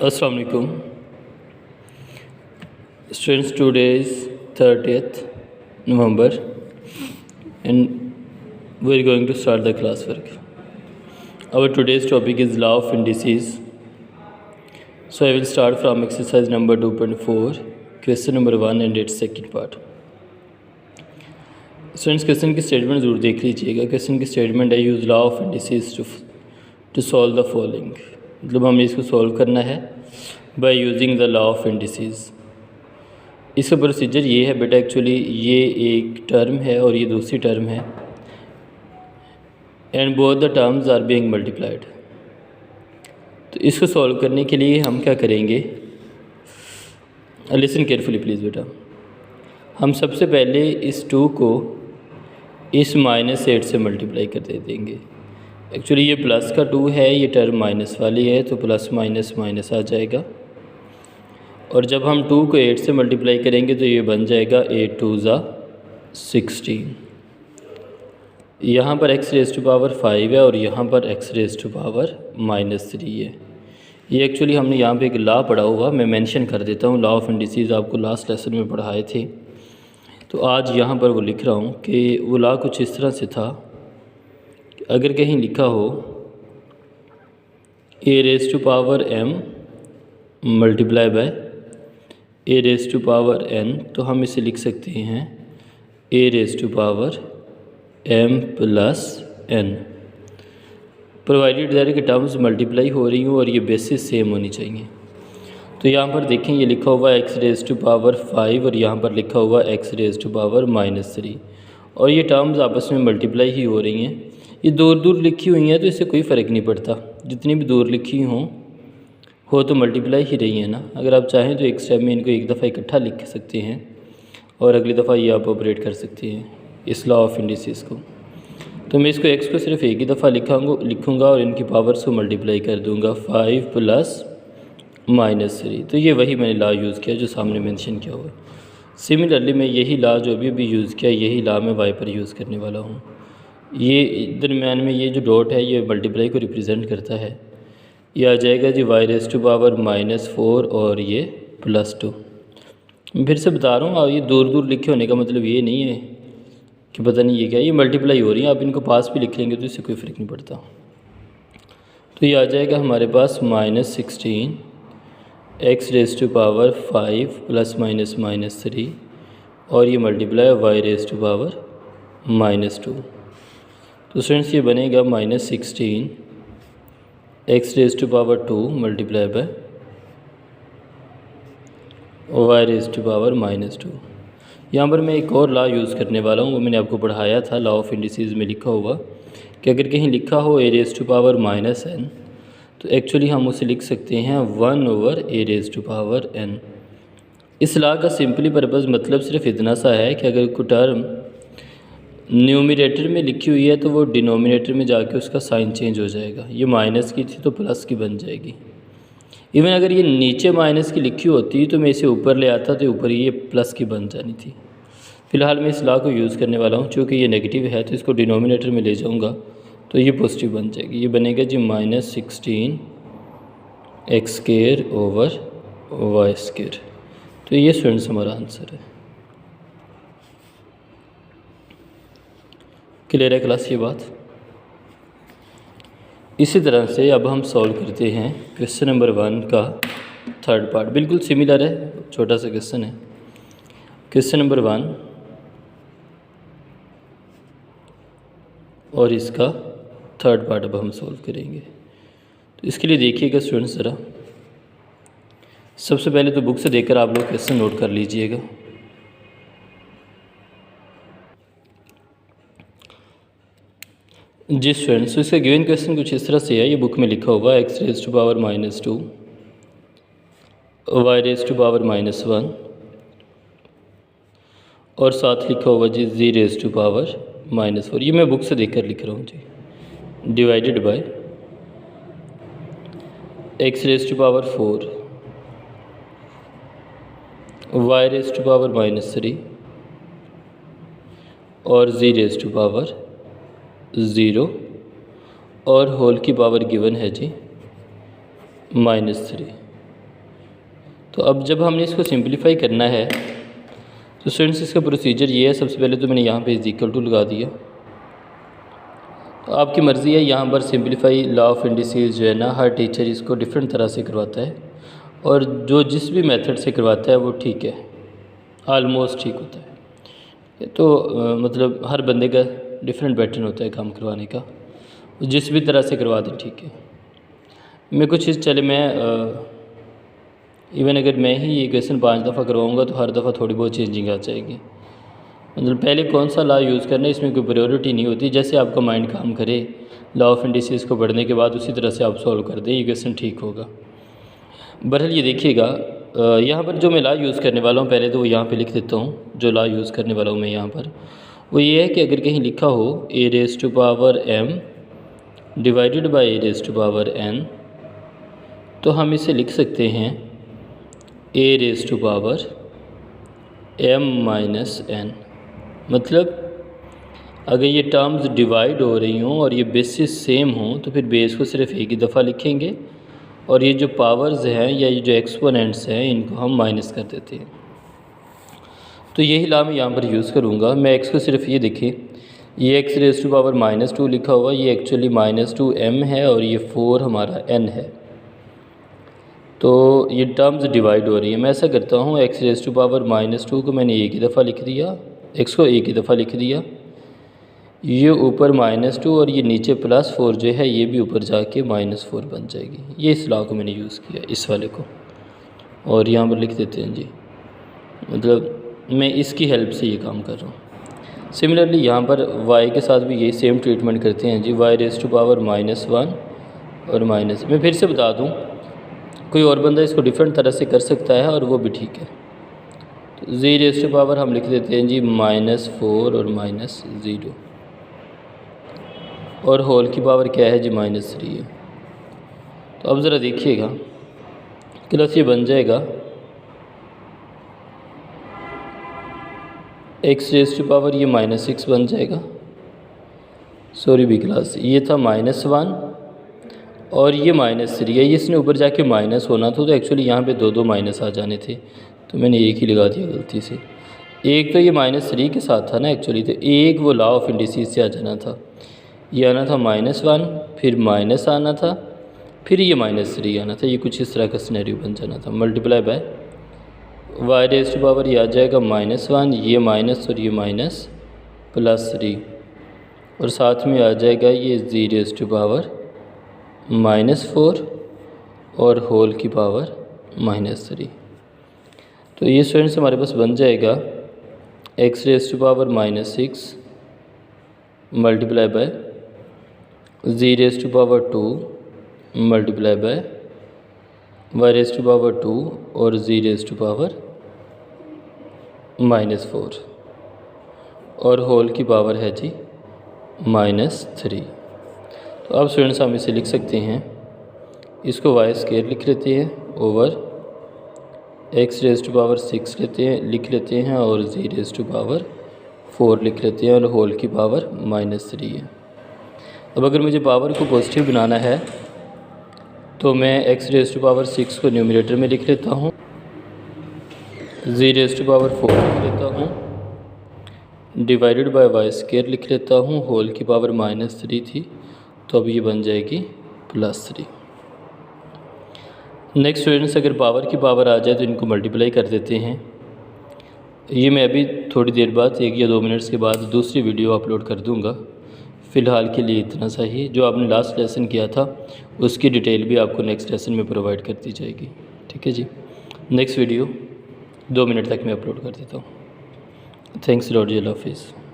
Assalamu alaikum. Students, today is 30th November and we are going to start the classwork. Our today's topic is law of indices. So I will start from exercise number 2.4, question number 1 and its second part. Students, question की statement ज़रूर देख लीजिएगा. Question की statement है use law of indices to solve the following. मतलब हमें इसको solve करना है by using the law of indices. इसका प्रोसीजर ये है बेटा, एक्चुअली ये एक टर्म है और ये दूसरी टर्म है and both the terms are being multiplied. तो इसको सॉल्व करने के लिए हम क्या करेंगे, लिसन केयरफुली प्लीज़ बेटा. हम सबसे पहले इस 2 को इस -8 से मल्टीप्लाई कर दे देंगे. एक्चुअली ये प्लस का 2 है, ये टर्म माइनस वाली है, तो प्लस माइनस माइनस आ जाएगा. और जब हम 2 को 8 से मल्टीप्लाई करेंगे तो ये बन जाएगा 8 2 16. यहाँ पर x रेज़ टू पावर 5 है और यहाँ पर x रेज़ टू पावर -3 है. ये एक्चुअली हमने यहाँ पे एक लॉ पढ़ा हुआ, मैं मेंशन कर देता हूँ. लॉ ऑफ इंडिसेस आपको लास्ट लेसन में पढ़ाए थे, तो आज यहाँ पर वो लिख रहा हूँ कि वो लॉ कुछ इस तरह से था. अगर कहीं लिखा हो a raise to power m multiply by a raise to power n, तो हम इसे लिख सकते हैं a raise to power m plus n, provided that कि टर्म्स मल्टीप्लाई हो रही हूँ और ये बेसिस सेम होनी चाहिए. तो यहाँ पर देखें, ये लिखा हुआ x रेज़ टू पावर 5 और यहाँ पर लिखा हुआ x रेज़ टू पावर -3 और ये टर्म्स आपस में मल्टीप्लाई ही हो रही हैं. ये दूर दूर लिखी हुई हैं तो इससे कोई फ़र्क नहीं पड़ता, जितनी भी दूर लिखी हो तो मल्टीप्लाई ही रही है ना. अगर आप चाहें तो एक स्टेप में इनको एक दफ़ा इकट्ठा लिख सकते हैं और अगली दफ़ा ये आप ऑपरेट कर सकते हैं इस लॉ ऑफ इंडिसेस को. तो मैं इसको x को सिर्फ एक ही दफ़ा लिखूँगा और इनकी पावर्स को मल्टीप्लाई कर दूँगा 5 प्लस -3. तो ये वही मैंने लॉ यूज़ किया जो सामने मेंशन किया हुआ है. सिमिलरली मैं यही लॉ जो अभी यूज़ किया, यही लॉ मैं y पर यूज़ करने वाला हूँ. ये दरमियान में ये जो डॉट है ये मल्टीप्लाई को रिप्रेजेंट करता है. ये आ जाएगा जी y रेज़ टू पावर -4 और ये +2. मैं फिर से बता रहा हूँ, ये दूर दूर लिखे होने का मतलब ये नहीं है कि पता नहीं ये क्या, ये मल्टीप्लाई हो रही है. आप इनको पास भी लिख लेंगे तो इससे कोई फ़र्क नहीं पड़ता. तो ये आ जाएगा हमारे पास -16 x raise to power 5 plus -3 और ये multiply y raise to power -2. तो स्टूडेंट्स ये बनेगा -16 x raise to power 2 multiply by y raise to power -2. यहाँ पर मैं एक और लॉ यूज़ करने वाला हूँ, वो मैंने आपको पढ़ाया था. लॉ ऑफ इंडिसेस में लिखा हुआ कि अगर कहीं लिखा हो a raise to power -n, तो एक्चुअली हम उसे लिख सकते हैं 1/a raise to power n. इस लॉ का सिंपली पर्पज़ मतलब सिर्फ इतना सा है कि अगर कोई टर्म न्यूमरेटर में लिखी हुई है तो वो डिनोमिनेटर में जाके उसका साइन चेंज हो जाएगा. ये माइनस की थी तो प्लस की बन जाएगी. इवन अगर ये नीचे माइनस की लिखी होती तो मैं इसे ऊपर ले आता तो ऊपर ये प्लस की बन जानी थी. फ़िलहाल मैं इस लॉ को यूज़ करने वाला हूँ, चूँकि ये नेगेटिव है तो इसको डिनोमिनेटर में ले जाऊँगा तो ये पॉजिटिव बन जाएगी. ये बनेगा जी -16 x² ओवर y². तो ये स्टूडेंट्स हमारा आंसर है. क्लियर है क्लास ये बात. इसी तरह से अब हम सॉल्व करते हैं क्वेश्चन नंबर 1 का थर्ड पार्ट. बिल्कुल सिमिलर है, छोटा सा क्वेश्चन है. क्वेश्चन नंबर 1 और इसका थर्ड पार्ट अब हम सॉल्व करेंगे. तो इसके लिए देखिएगा स्टूडेंट्स, ज़रा सबसे पहले तो बुक से देखकर आप लोग क्वेश्चन नोट कर लीजिएगा. जी स्टूडेंट्स, तो इसका गिवन क्वेश्चन कुछ इस तरह से है. ये बुक में लिखा हुआ है x raise to power -2 y raise to power -1 और साथ लिखा हुआ जी z रेज़ टू पावर -4. ये मैं बुक से देखकर लिख रहा हूँ जी. Divided by x raise to power 4 y raise to power -3 और z रेज़ टू पावर 0 और होल की पावर गिवन है जी -3. तो अब जब हमने इसको सिंपलीफाई करना है तो स्टूडेंट्स इसका प्रोसीजर ये है। सबसे पहले तो मैंने यहाँ पे इज इक्वल टू लगा दिया। तो आपकी मर्ज़ी है, यहाँ पर सिंपलीफाई लॉ ऑफ इंडिसेस जो है ना, हर टीचर इसको डिफरेंट तरह से करवाता है और जो जिस भी मेथड से करवाता है वो ठीक है, आलमोस्ट ठीक होता है। तो मतलब हर बंदे का डिफरेंट पैटर्न होता है काम करवाने का, जिस भी तरह से करवा दें ठीक है। मैं कुछ चीज़ चले मैं इवन अगर मैं ही ये क्वेश्चन 5 दफ़ा करवाऊँगा तो हर दफ़ा थोड़ी बहुत चेंजिंग आ जाएगी। मतलब पहले कौन सा लॉ यूज़ करना है इसमें कोई प्रायोरिटी नहीं होती, जैसे आपका माइंड काम करे लॉ ऑफ इंडिसेस को पढ़ने के बाद उसी तरह से आप सॉल्व कर दें, ये क्वेश्चन ठीक होगा। बहरहाल ये देखिएगा, यहाँ पर जो मैं लॉ यूज़ करने वाला हूँ पहले तो वो यहाँ पे लिख देता हूँ। जो लॉ यूज़ करने वाला हूँ मैं यहाँ पर वो ये है कि अगर कहीं लिखा हो a raise to power m divided by a raise to power n, तो हम इसे लिख सकते हैं a raise to power m minus n। मतलब अगर ये टर्म्स डिवाइड हो रही हों और ये बेसिस सेम हों तो फिर बेस को सिर्फ एक ही दफ़ा लिखेंगे और ये जो पावर्स हैं या ये जो एक्सपोनेंट्स हैं इनको हम माइनस कर देते हैं। तो यही लॉ मैं यहाँ पर यूज़ करूँगा। मैं x को सिर्फ ये देखिए, ये x रेज़ टू पावर -2 लिखा हुआ, ये एक्चुअली -2m है और ये 4 हमारा n है। तो ये टर्म्स डिवाइड हो रही है। मैं ऐसा करता हूँ, x रेज़ टू पावर -2 को मैंने एक ही दफ़ा लिख दिया, x को एक ही दफ़ा लिख दिया, ये ऊपर -2 और ये नीचे +4 जो है ये भी ऊपर जाके -4 बन जाएगी। ये इस लॉ को मैंने यूज़ किया, इस वाले को, और यहाँ पर लिख देते हैं जी। मतलब मैं इसकी हेल्प से ये काम कर रहा हूँ। सिमिलरली यहाँ पर y के साथ भी यही सेम ट्रीटमेंट करते हैं जी, y रेज़ टू पावर -1 और माइनस। मैं फिर से बता दूँ, कोई और बंदा इसको डिफरेंट तरह से कर सकता है और वो भी ठीक है। तो z रेज़ टू पावर हम लिख देते हैं जी -4 और -0 और होल की पावर क्या है जी -3 है। तो अब ज़रा देखिएगा, क्लास ये बन जाएगा x रेज़ टू पावर ये -6 बन जाएगा। सॉरी बी क्लास, ये था -1 और ये -3 है। इसने ऊपर जाके माइनस होना था तो एक्चुअली यहाँ पे दो माइनस आ जाने थे, तो मैंने एक ही लगा दिया गलती से। एक तो ये -3 के साथ था ना एक्चुअली, तो एक वो लॉ ऑफ इंडिसेस से आ जाना था। ये आना था -1, फिर माइनस आना था, फिर ये -3 आना था। ये कुछ इस तरह का सिनेरियो बन जाना था। Multiply by y raise to power ये आ जाएगा -1, ये माइनस और ये माइनस +3 और साथ में आ जाएगा ये z रेज़ टू पावर -4 और होल की पावर -3। तो ये स्टूडेंट्स हमारे पास बन जाएगा x raise to power -6 multiply by z raise to power 2 multiply by y raise to power 2 और z रेज़ टू पावर -4 और होल की पावर है जी -3। तो अब स्टूडेंट्स हम इसे लिख सकते हैं, इसको y स्क्वायर लिख लेते हैं over x raise to power 6 लेते हैं, लिख लेते हैं और z रेज़ टू पावर 4 लिख लेते हैं और होल की पावर -3 है। अब अगर मुझे पावर को पॉजिटिव बनाना है तो मैं x रेज़ टू पावर 6 को न्यूमरेटर में लिख लेता हूँ, z रेज़ टू पावर 4 लिख लेता हूँ, डिवाइडेड बाय y स्क्वायर लिख लेता हूँ, होल की पावर -3 थी तो अब ये बन जाएगी +3। नेक्स्ट स्टूडेंट्स, अगर पावर की पावर आ जाए तो इनको मल्टीप्लाई कर देते हैं। ये मैं अभी थोड़ी देर बाद 1 या 2 मिनट्स के बाद दूसरी वीडियो अपलोड कर दूंगा। फ़िलहाल के लिए इतना सा ही। जो आपने लास्ट लेसन किया था उसकी डिटेल भी आपको नेक्स्ट लेसन में प्रोवाइड कर दी जाएगी। ठीक है जी। नेक्स्ट वीडियो 2 मिनट तक मैं अपलोड कर देता हूँ। थैंक्स लॉर्ड, अल्लाह हाफिज़।